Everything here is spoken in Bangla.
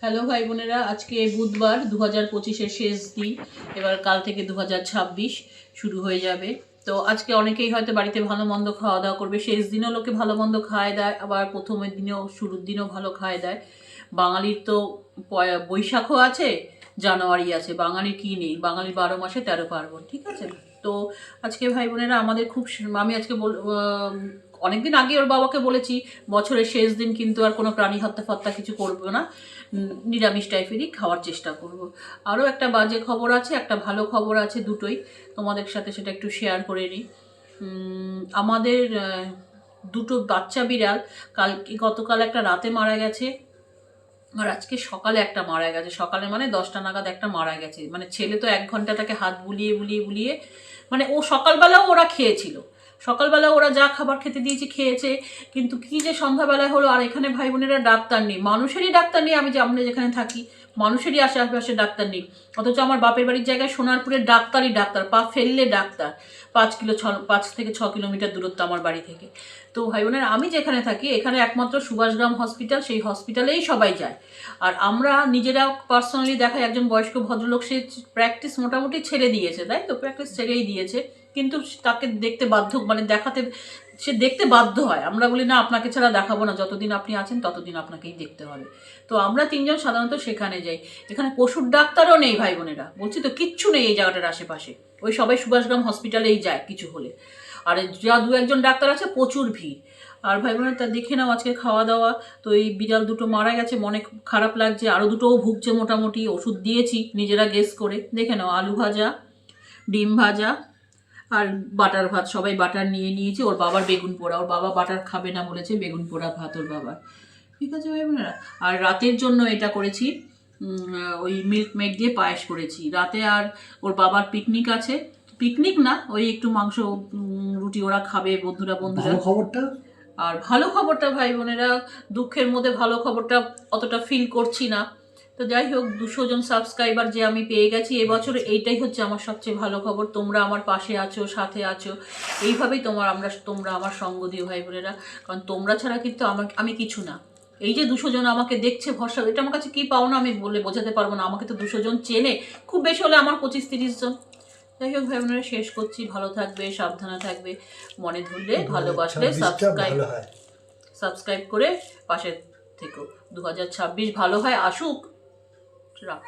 হ্যালো ভাই বোনেরা, আজকে বুধবার 2025-এর শেষ দিন। এবার কাল থেকে 2026 শুরু হয়ে যাবে। তো আজকে অনেকেই হয়তো বাড়িতে ভালো মন্দ খাওয়া দাওয়া করবে। শেষ দিনও লোকে ভালো মন্দ খাওয়ায় দেয়, আবার প্রথমের দিনেও শুরুর দিনেও ভালো খাওয়ায় দেয়। বাঙালির তো বৈশাখও আছে, জানুয়ারি আছে, বাঙালির কী নেই? বাঙালির 12 মাসে 13 পার্বণ, ঠিক আছে? তো আজকে ভাই বোনেরা আমাদের আমি আজকে অনেকদিন আগে ওর বাবাকে বলেছি বছরের শেষ দিন কিন্তু আর কোনো প্রাণী হত্যা কিছু করবো না, নিরামিষ টাইপেরই খাওয়ার চেষ্টা করব। আরও একটা বাজে খবর আছে, একটা ভালো খবর আছে, দুটোই তোমাদের সাথে সেটা একটু শেয়ার করে নিই। আমাদের দুটো বাচ্চা বিড়াল গতকাল একটা রাতে মারা গেছে, আর আজকে সকালে একটা মারা গেছে। সকালে মানে 10টা নাগাদ একটা মারা গেছে। মানে ছেলে তো 1 ঘন্টা তাকে হাত বুলিয়ে বুলিয়ে বুলিয়ে, মানে ও সকালবেলাও ওরা খেয়েছিল, সকালবেলা ওরা যা খাবার খেতে দিয়েছে খেয়েছে, কিন্তু কি যে সন্ধ্যাবেলায় হলো। আর এখানে ভাই বোনেরা ডাক্তার নেই, মানুষেরই ডাক্তার নেই। আমরা যেখানে থাকি মানুষেরই আশেপাশে ডাক্তার নেই, অথচ আমার বাপের বাড়ির জায়গায় সোনারপুরে ডাক্তারই ডাক্তার, পা ফেললে ডাক্তার। 5 থেকে 6 কিলোমিটার দূরত্ব আমার বাড়ি থেকে। তো ভাই বোনেরা, আমি যেখানে থাকি এখানে একমাত্র সুভাষগ্রাম হসপিটাল, সেই হসপিটালেই সবাই যায়। আর আমরা নিজেরা পার্সোনালি দেখাই, একজন বয়স্ক ভদ্রলোক, সে প্র্যাকটিস মোটামুটি ছেড়ে দিয়েছে, তাই তো, প্র্যাকটিস ছেড়েই দিয়েছে, কিন্তু তাকে দেখতে বাধ্য, মানে দেখাতে সে দেখতে বাধ্য হয়। আমরা বলি না, আপনাকে ছাড়া দেখাবো না, যতদিন আপনি আছেন ততদিন আপনাকেই দেখতে হবে। তো আমরা 3জন সাধারণত সেখানে যাই। এখানে পশুর ডাক্তারও নেই ভাই বোনেরা, বলছি তো, কিচ্ছু নেই এই জায়গাটার আশেপাশে। ওই সবাই সুভাষগ্রাম হসপিটালেই যায় কিছু হলে। আর যা 2-1 জন ডাক্তার আছে, প্রচুর ভিড়। আর ভাই বোনেরা, তা দেখে নাও আজকে খাওয়া দাওয়া। তো এই বিড়াল দুটো মারা গেছে, মনে খুব খারাপ লাগছে। আরও দুটোও ভুগছে, মোটামুটি ওষুধ দিয়েছি নিজেরা গেস করে। দেখে নাও, আলু ভাজা, ডিম ভাজা আর বাটার ভাত। সবাই বাটার নিয়ে নিয়েছে। ওর বাবার বেগুন পোড়া, ওর বাবা বাটার খাবে না বলেছে, বেগুন পোড়া ভাত ওর বাবার। ঠিক আছে ভাই বোনেরা। আর রাতের জন্য এটা করেছি, ওই মিল্ক মেড দিয়ে পায়েস করেছি রাতে। আর ওর বাবার পিকনিক আছে, পিকনিক না, ওই একটু মাংস রুটি ওরা খাবে, বন্ধুরা। খবরটা, আর ভালো খবরটা ভাই বোনেরা, দুঃখের মধ্যে ভালো খবরটা অতটা ফিল করছি না। তো যাই হোক, 200 জন সাবস্ক্রাইবার যে আমি পেয়ে গেছি এবছর, এইটাই হচ্ছে আমার সবচেয়ে ভালো খবর। তোমরা আমার পাশে আছো, সাথে আছো, এইভাবেই তোমরা আমার সঙ্গ দিও ভাই বোনেরা। কারণ তোমরা ছাড়া কিন্তু আমি কিছু না। এই যে 200 জন আমাকে দেখছে, ভরসা, এটা আমার কাছে কি পাও না আমি বলে বোঝাতে পারবো না। আমাকে তো 200 জন চেনে, খুব বেশি হলে আমার 25-30 জন। যাই হোক ভাই বোনেরা, শেষ করছি। ভালো থাকবে, সাবধানে থাকবে, মনে ধরলে ভালোবাসলে সাবস্ক্রাইব করে পাশে থেকো। 2026 ভালো হয়, আসুক। রাখ।